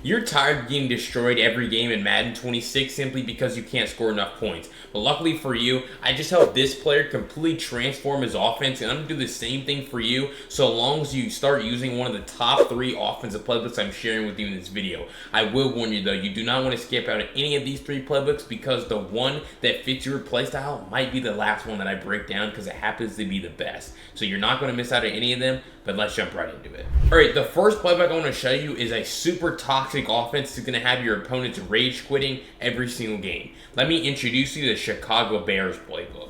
You're tired of getting destroyed every game in Madden 26 simply because you can't score enough points. But luckily for you, I just helped this player completely transform his offense, and I'm going to do the same thing for you so long as you start using one of the top 3 offensive playbooks I'm sharing with you in this video. I will warn you though, you do not want to skip out on any of these 3 playbooks because the one that fits your playstyle might be the last one that I break down because it happens to be the best. So you're not going to miss out on any of them, but let's jump right into it. Alright, the first playbook I want to show you is a super toxic offense that's going to have your opponents rage quitting every single game. Let me introduce you to the Chicago Bears playbook.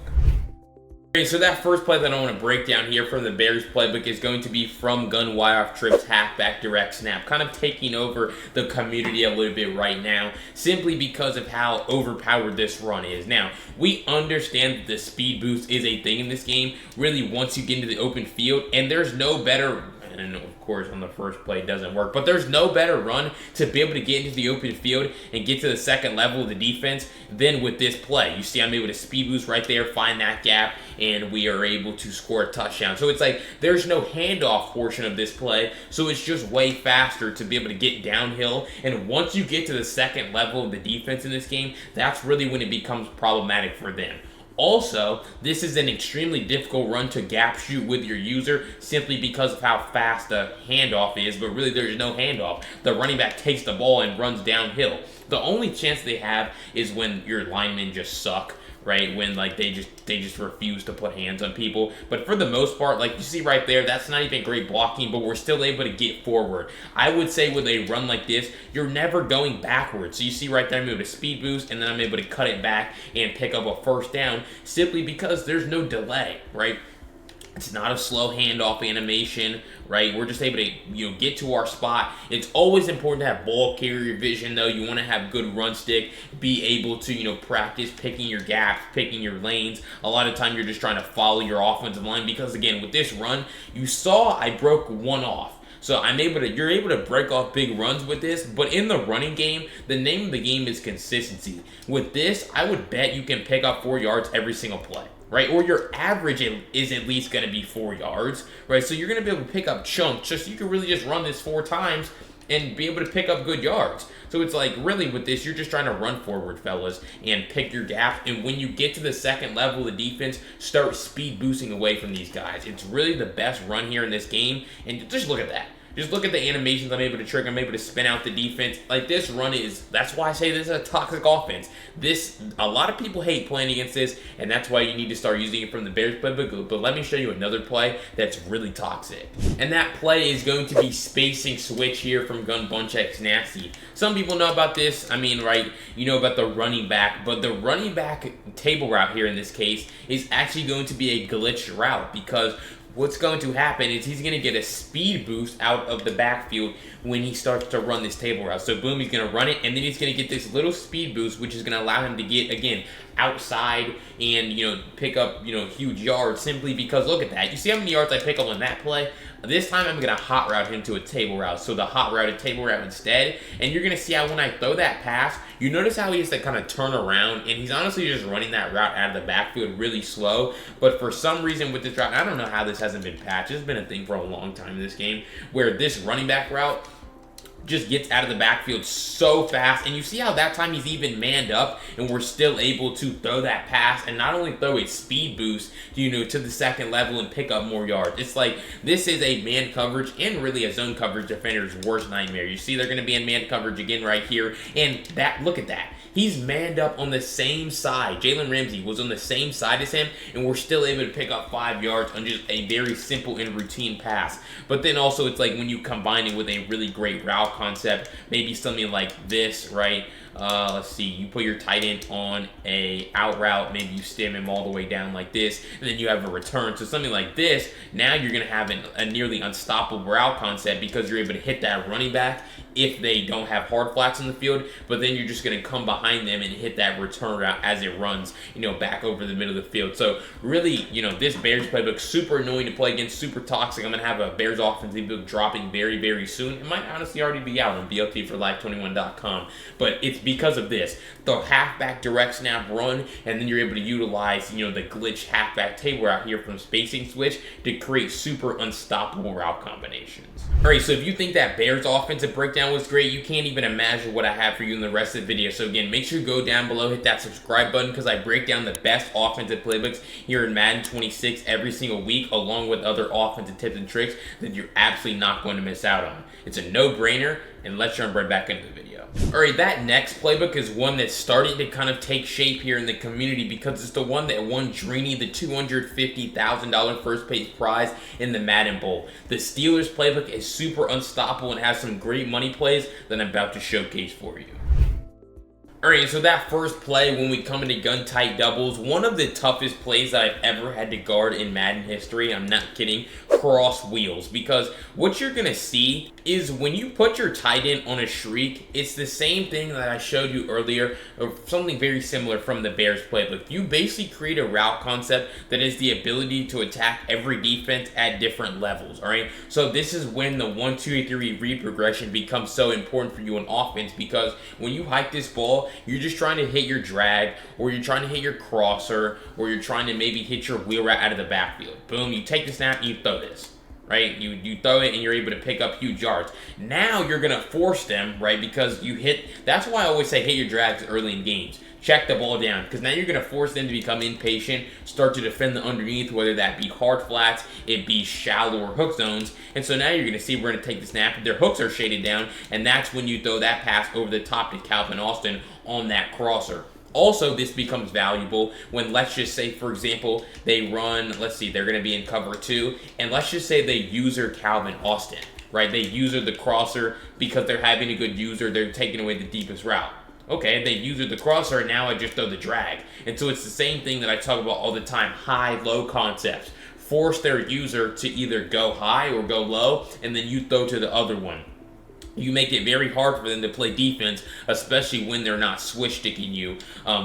Okay, so that first play that I want to break down here from the Bears playbook is going to be from gun wide off trips, halfback direct snap, kind of taking over the community a little bit right now, simply because of how overpowered this run is. Now, we understand that the speed boost is a thing in this game, really once you get into the open field, and there's no better, and of course on the first play it doesn't work, but there's no better run to be able to get into the open field and get to the second level of the defense than with this play. You see I'm able to speed boost right there, find that gap, and we are able to score a touchdown. So it's like there's no handoff portion of this play, so it's just way faster to be able to get downhill, and once you get to the second level of the defense in this game, that's really when it becomes problematic for them. Also, this is an extremely difficult run to gap shoot with your user simply because of how fast the handoff is, but really there's no handoff. The running back takes the ball and runs downhill. The only chance they have is when your linemen just suck, right? When like they just refuse to put hands on people. But for the most part, like you see right there, that's not even great blocking, but we're still able to get forward. I would say with a run like this, you're never going backwards. So you see right there, I'm able to speed boost, and then I'm able to cut it back and pick up a first down simply because there's no delay, right? It's not a slow handoff animation, right? We're just able to, get to our spot. It's always important to have ball carrier vision, though. You want to have good run stick, be able to, practice picking your gaps, picking your lanes. A lot of time you're just trying to follow your offensive line because, again, with this run, you saw I broke one off. So you're able to break off big runs with this, but in the running game, the name of the game is consistency. With this, I would bet you can pick up 4 yards every single play, right? Or your average is at least going to be 4 yards, right? So you're going to be able to pick up chunks, just you can really just run this 4 times and be able to pick up good yards. So it's like, really with this, you're just trying to run forward, fellas, and pick your gap. And when you get to the second level of the defense, start speed boosting away from these guys. It's really the best run here in this game. And just look at that. Just look at the animations I'm able to trigger. I'm able to spin out the defense. Like, this run that's why I say this is a toxic offense. A lot of people hate playing against this, and that's why you need to start using it from the Bears playbook. But let me show you another play that's really toxic. And that play is going to be spacing switch here from Gun Bunch X Nasty. Some people know about this. I mean, right, you know about the running back, but the running back table route here in this case is actually going to be a glitched route because what's going to happen is he's going to get a speed boost out of the backfield when he starts to run this table route. So boom, he's going to run it, and then he's going to get this little speed boost, which is going to allow him to get, again, outside and, pick up, huge yards simply because, look at that. You see how many yards I pick up on that play? This time I'm going to hot route him to a table route. So the hot route, a table route instead. And you're going to see how when I throw that pass, you notice how he has to kind of turn around. And he's honestly just running that route out of the backfield really slow. But for some reason with this route, I don't know how this hasn't been patched. It's been a thing for a long time in this game where this running back route just gets out of the backfield so fast, and you see how that time he's even manned up and we're still able to throw that pass and not only throw a speed boost to the second level and pick up more yards. It's like this is a man coverage and really a zone coverage defender's worst nightmare. You see they're going to be in man coverage again right here, and look at that. He's manned up on the same side. Jalen Ramsey was on the same side as him, and we're still able to pick up 5 yards on just a very simple and routine pass. But then also it's like when you combine it with a really great route concept, maybe something like this, right? Let's see, you put your tight end on a out route, maybe you stem him all the way down like this, and then you have a return. So something like this, now you're going to have a nearly unstoppable route concept because you're able to hit that running back if they don't have hard flats in the field, but then you're just going to come behind them and hit that return route as it runs, back over the middle of the field. So really, this Bears playbook, super annoying to play against, super toxic. I'm going to have a Bears offensive book dropping very, very soon. It might honestly already be out on BLTforlife21.com, but it's because of this. The halfback direct snap run, and then you're able to utilize, the glitch halfback table route here from spacing switch to create super unstoppable route combinations. All right, so if you think that Bears offensive breakdown now was great. You can't even imagine what I have for you in the rest of the video. So again, make sure you go down below, hit that subscribe button, because I break down the best offensive playbooks here in Madden 26 every single week, along with other offensive tips and tricks that you're absolutely not going to miss out on. It's a no-brainer, and let's jump right back into the video. Alright, that next playbook is one that's starting to kind of take shape here in the community, because it's the one that won Dreeny the $250,000 first place prize in the Madden Bowl. The Steelers playbook is super unstoppable and has some great money plays that I'm about to showcase for you. Alright, so that first play, when we come into gun tight doubles, one of the toughest plays that I've ever had to guard in Madden history, I'm not kidding, cross wheels. Because what you're going to see is when you put your tight end on a streak, it's the same thing that I showed you earlier, or something very similar from the Bears playbook. You basically create a route concept that is the ability to attack every defense at different levels, alright? So this is when the 1, 2, 3 read progression becomes so important for you in offense, because when you hike this ball, you're just trying to hit your drag, or you're trying to hit your crosser, or you're trying to maybe hit your wheel route out of the backfield. Boom, you take the snap and you throw this. Right? You throw it and you're able to pick up huge yards. Now you're going to force them, right? Because you hit, that's why I always say hit your drags early in games. Check the ball down, because now you're going to force them to become impatient, start to defend the underneath, whether that be hard flats, it be shallow or hook zones. And so now you're going to see we're going to take the snap, their hooks are shaded down, and that's when you throw that pass over the top to Calvin Austin on that crosser. Also, this becomes valuable when, let's just say, for example, they run, let's see, they're going to be in cover 2, and let's just say they user Calvin Austin, right? They user the crosser because they're having a good user, they're taking away the deepest route. Okay, they user the crosser, and now I just throw the drag. And so it's the same thing that I talk about all the time, high-low concepts. Force their user to either go high or go low, and then you throw to the other one. You make it very hard for them to play defense, especially when they're not switch sticking you,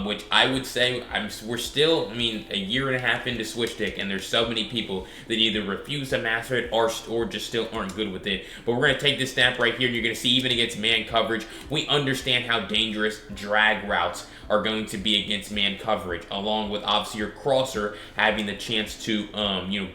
which I would say we're still, a year and a half into switch stick, and there's so many people that either refuse to master it or just still aren't good with it. But we're going to take this snap right here, and you're going to see even against man coverage, we understand how dangerous drag routes are going to be against man coverage, along with obviously your crosser having the chance to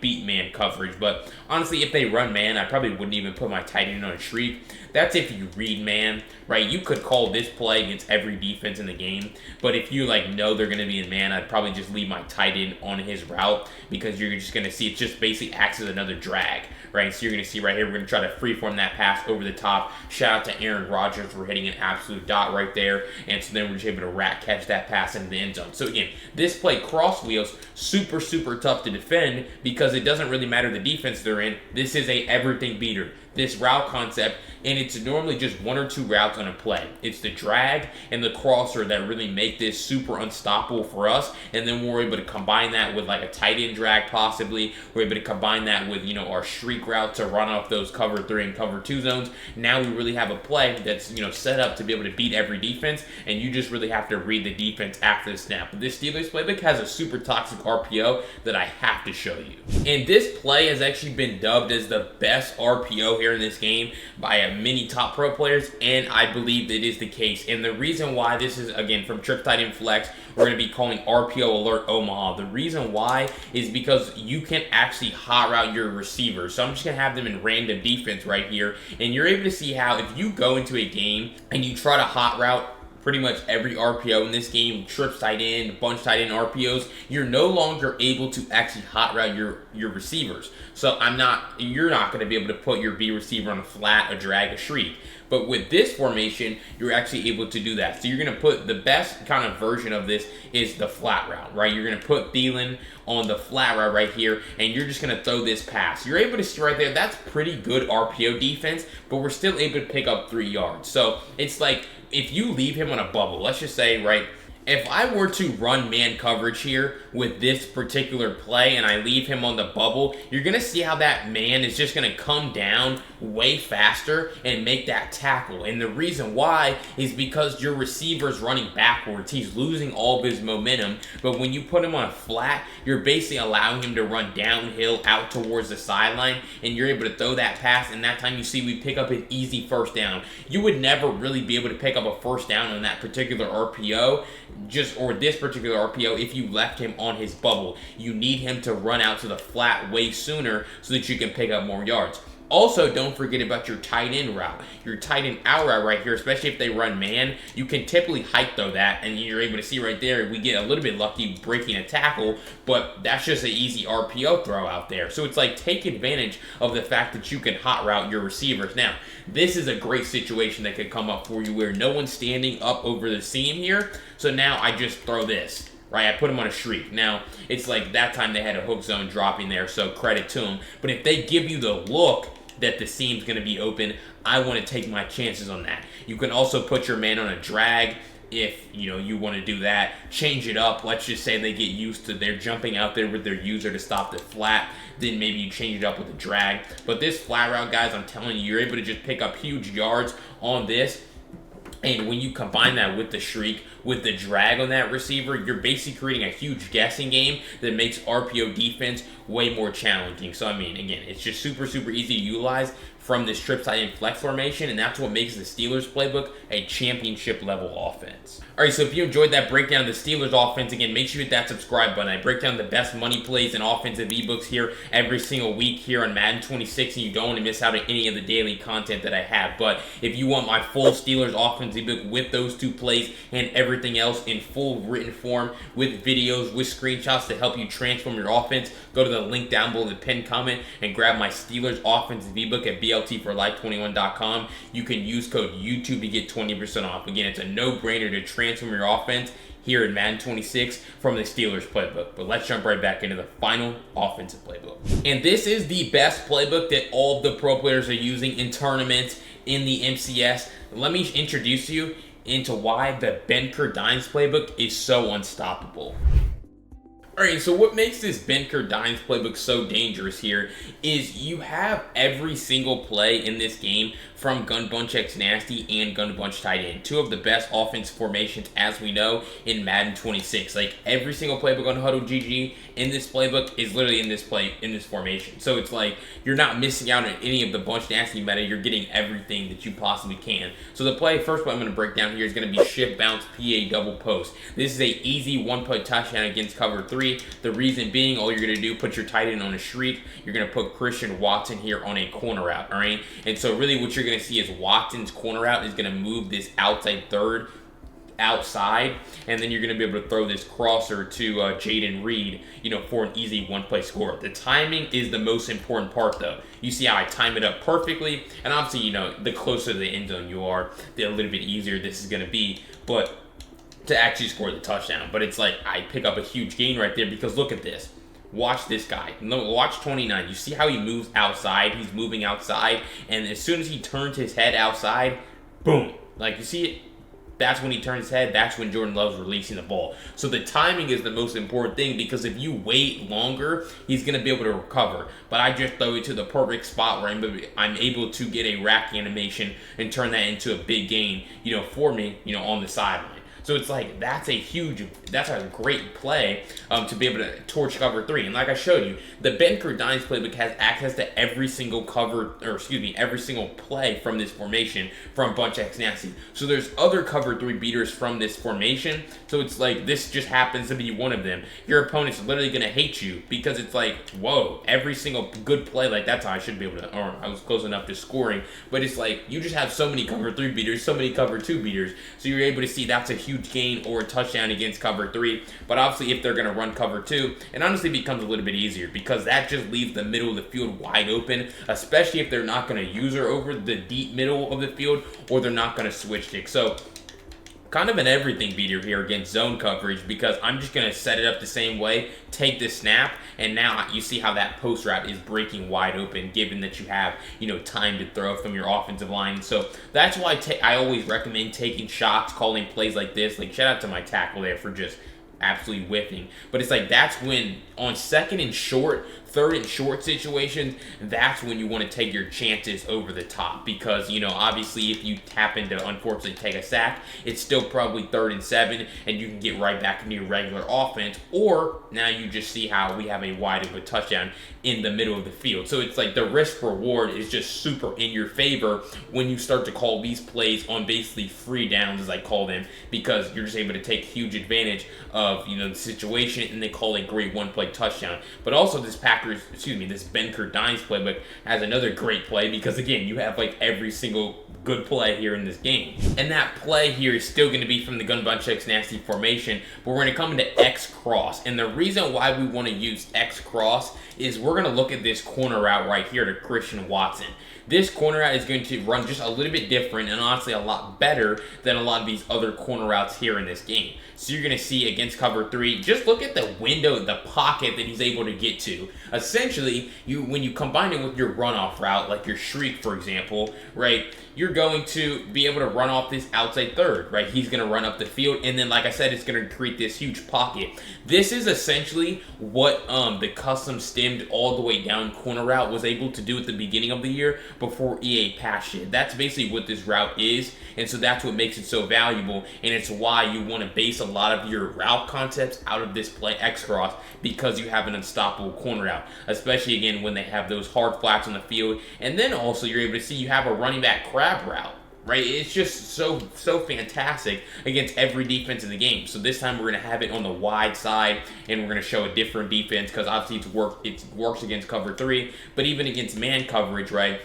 beat man coverage. But honestly, if they run man, I probably wouldn't even put my tight end on a streak. That's if you read man, right? You could call this play against every defense in the game, but if you know they're going to be in man, I'd probably just leave my tight end on his route, because you're just going to see it just basically acts as another drag, right? So you're going to see right here, we're going to try to freeform that pass over the top. Shout out to Aaron Rodgers for hitting an absolute dot right there, and so then we're just able to rat catch that pass into the end zone. So again, this play, cross wheels, super tough to defend, because it doesn't really matter the defense they're in. This is a everything beater, this route concept, and it's normally just 1 or 2 routes on a play. It's the drag and the crosser that really make this super unstoppable for us, and then we're able to combine that with like a tight end drag possibly. We're able to combine that with, our streak route to run off those cover 3 and cover 2 zones. Now we really have a play that's, set up to be able to beat every defense, and you just really have to read the defense after the snap. But this Steelers playbook has a super toxic RPO that I have to show you. And this play has actually been dubbed as the best RPO here in this game by many top pro players, and I believe that is the case. And the reason why this is, again, from Trip Tight End Flex, we're going to be calling RPO Alert Omaha. The reason why is because you can actually hot route your receivers. So I'm just going to have them in random defense right here, and you're able to see how if you go into a game and you try to hot route pretty much every RPO in this game, trips tight end, bunch tight end RPOs, you're no longer able to actually hot route your receivers. So you're not going to be able to put your B receiver on a flat, a drag, a shriek. But with this formation, you're actually able to do that. So you're going to put the best kind of version of this is the flat route, right? You're going to put Thielen on the flat route right here, and you're just going to throw this pass. You're able to see right there, that's pretty good RPO defense, but we're still able to pick up 3 yards. So it's like, if you leave him on a bubble, let's just say, right, if I were to run man coverage here with this particular play and I leave him on the bubble, you're going to see how that man is just going to come down way faster and make that tackle. And the reason why is because your receiver's running backwards. He's losing all of his momentum. But when you put him on a flat, you're basically allowing him to run downhill out towards the sideline, and you're able to throw that pass, and that time you see we pick up an easy first down. You would never really be able to pick up a first down on that particular RPO, or this particular RPO, if you left him on his bubble. You need him to run out to the flat way sooner so that you can pick up more yards. Also, don't forget about your tight end route. Your tight end out route right here, especially if they run man, you can typically hike throw that, and you're able to see right there, we get a little bit lucky breaking a tackle, but that's just an easy RPO throw out there. So it's like, take advantage of the fact that you can hot route your receivers. Now, this is a great situation that could come up for you where no one's standing up over the seam here. So now I just throw this. Right, I put him on a shriek. Now, it's like that time they had a hook zone dropping there, so credit to them. But if they give you the look that the seam's going to be open, I want to take my chances on that. You can also put your man on a drag if you want to do that. Change it up. Let's just say they get used to they're jumping out there with their user to stop the flat. Then maybe you change it up with a drag. But this flat route, guys, I'm telling you, you're able to just pick up huge yards on this. And when you combine that with the shriek, with the drag on that receiver, you're basically creating a huge guessing game that makes RPO defense way more challenging. So, I mean, again, it's just super, super easy to utilize from this trip tight end flex formation, and that's what makes the Steelers playbook a championship level offense. All right, so if you enjoyed that breakdown of the Steelers offense, again, make sure you hit that subscribe button. I break down the best money plays and offensive ebooks here every single week here on Madden 26, and you don't want to miss out on any of the daily content that I have. But if you want my full Steelers offense ebook with those 2 plays and everything else in full written form with videos, with screenshots to help you transform your offense, go to the link down below the pinned comment and grab my Steelers offensive ebook at bltforlife21.com. You can use code YouTube to get 20% off. Again, it's a no-brainer to transform your offense here in Madden 26 from the Steelers playbook. But let's jump right back into the final offensive playbook. And this is the best playbook that all of the pro players are using in tournaments, in the MCS. Let me introduce you into why the Benker Dime playbook is so unstoppable. Alright, so what makes this Benker Dime playbook so dangerous here is you have every single play in this game from Gun Bunch X Nasty and Gun Bunch Tight End, 2 of the best offense formations as we know in Madden 26. Like, every single playbook on Huddle GG in this playbook is literally in this formation. So it's like, you're not missing out on any of the Bunch Nasty meta, you're getting everything that you possibly can. So the first play I'm going to break down here is going to be shift bounce PA double post. This is a easy 1-play touchdown against cover 3. The reason being, all you're going to do, put your tight end on a shriek, you're going to put Christian Watson here on a corner route, alright? And so really what you're going to see is Watson's corner route is going to move this outside third outside, and then you're going to be able to throw this crosser to Jaden Reed, for an easy 1-play score. The timing is the most important part, though. You see how I time it up perfectly, and obviously, the closer to the end zone you are, the a little bit easier this is going to be, but to actually score the touchdown. But it's like, I pick up a huge gain right there because look at this. Watch this guy. Watch 29. You see how he moves outside? He's moving outside, and as soon as he turns his head outside, boom. Like, you see it? That's when he turns his head. That's when Jordan Love's releasing the ball. So the timing is the most important thing, because if you wait longer, he's going to be able to recover. But I just throw it to the perfect spot where I'm able to get a rack animation and turn that into a big gain, for me, on the sideline. So it's like, that's a great play to be able to torch cover 3. And like I showed you, the Benker Dime playbook has access to every single every single play from this formation from Bunch X Nasty. So there's other cover 3 beaters from this formation. So it's like, this just happens to be one of them. Your opponent's literally going to hate you because it's like, whoa, every single good play, like that's how I should be able to, or I was close enough to scoring. But it's like, you just have so many cover 3 beaters, so many cover 2 beaters. So you're able to see that's a huge gain or a touchdown against cover 3. But obviously if they're going to run cover 2, it honestly becomes a little bit easier because that just leaves the middle of the field wide open, especially if they're not going to use her over the deep middle of the field or they're not going to switch stick. So kind of an everything beater here against zone coverage, because I'm just going to set it up the same way, take the snap, and now you see how that post route is breaking wide open, given that you have, time to throw from your offensive line. So that's why I always recommend taking shots, calling plays like this. Like, shout out to my tackle there for just absolutely whiffing. But it's like, that's when on second and short, third and short situations, that's when you want to take your chances over the top, because obviously if you happen to unfortunately take a sack, it's still probably 3rd and 7 and you can get right back into your regular offense. Or now you just see how we have a wide open touchdown in the middle of the field. So it's like the risk reward is just super in your favor when you start to call these plays on basically free downs, as I call them, because you're just able to take huge advantage of the situation, and they call a great 1-play touchdown. But also this pack this Benker Dime's playbook has another great play because, again, you have like every single good play here in this game. And that play here is still going to be from the gun bunch X nasty formation, but we're going to come into X cross. And the reason why we want to use X cross is we're going to look at this corner route right here to Christian Watson. This corner route is going to run just a little bit different and honestly a lot better than a lot of these other corner routes here in this game. So you're going to see against cover 3, just look at the window, the pocket that he's able to get to. Essentially, when you combine it with your runoff route, like your shriek, for example, right, you're going to be able to run off this outside third, right? He's going to run up the field, and then, like I said, it's going to create this huge pocket. This is essentially what the custom stemmed all the way down corner route was able to do at the beginning of the year before EA patched it. That's basically what this route is, and so that's what makes it so valuable, and it's why you want to base a lot of your route concepts out of this play X cross, because you have an unstoppable corner route, especially again when they have those hard flats on the field. And then also you're able to see you have a running back crab route, right? It's just so fantastic against every defense in the game. So this time we're going to have it on the wide side, and we're going to show a different defense because obviously it works against cover 3, but even against man coverage, right,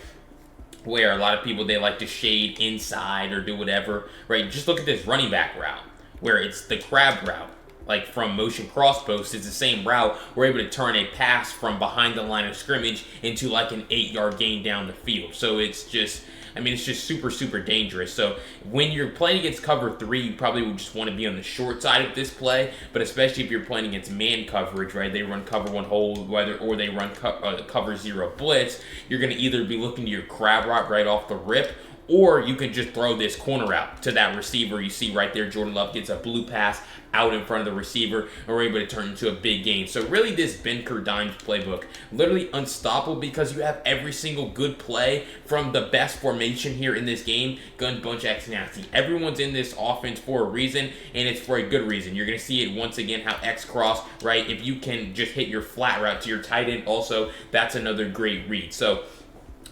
where a lot of people, they like to shade inside or do whatever, right? Just look at this running back route where it's the crab route. Like from motion cross post, it's the same route. We're able to turn a pass from behind the line of scrimmage into like an 8-yard gain down the field. So it's just, I mean, it's just super dangerous. So when you're playing against cover 3, you probably would just want to be on the short side of this play, but especially if you're playing against man coverage, right? They run cover 1 hold, or they run cover 0 blitz. You're going to either be looking to your crab route right off the rip, or you can just throw this corner out to that receiver. You see right there, Jordan Love gets a blue pass out in front of the receiver, and we're able to turn into a big game. So really this Benker Dime's playbook, literally unstoppable because you have every single good play from the best formation here in this game, Gun Bunch X Nasty. Everyone's in this offense for a reason, and it's for a good reason. You're going to see it once again, how X cross, right, if you can just hit your flat route to your tight end also, that's another great read. So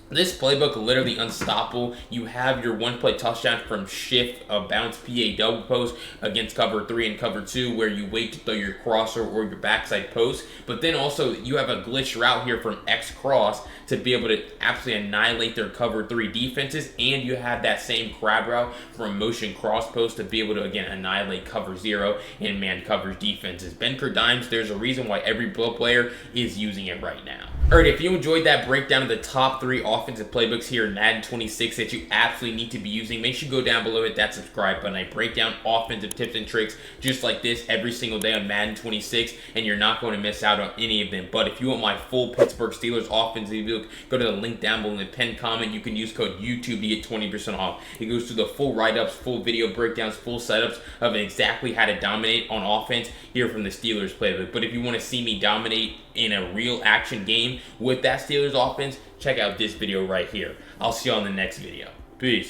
this playbook, literally unstoppable. You have your one-play touchdown from shift, a bounce PA double post against cover 3 and cover 2, where you wait to throw your crosser or your backside post. But then also you have a glitch route here from X cross to be able to absolutely annihilate their cover 3 defenses, and you have that same crab route from motion cross post to be able to again annihilate cover 0 and man coverage defenses. Benker Dimes, there's a reason why every pro player is using it right now. Alright, if you enjoyed that breakdown of the top 3 offensive playbooks here in Madden 26 that you absolutely need to be using, make sure you go down below, hit that subscribe button. I break down offensive tips and tricks just like this every single day on Madden 26, and you're not going to miss out on any of them. But if you want my full Pittsburgh Steelers offensive ebook, go to the link down below in the pinned comment. You can use code YouTube to get 20% off. It goes through the full write-ups, full video breakdowns, full setups of exactly how to dominate on offense here from the Steelers playbook. But if you want to see me dominate in a real action game with that Steelers offense, check out this video right here. I'll see you on the next video. Peace.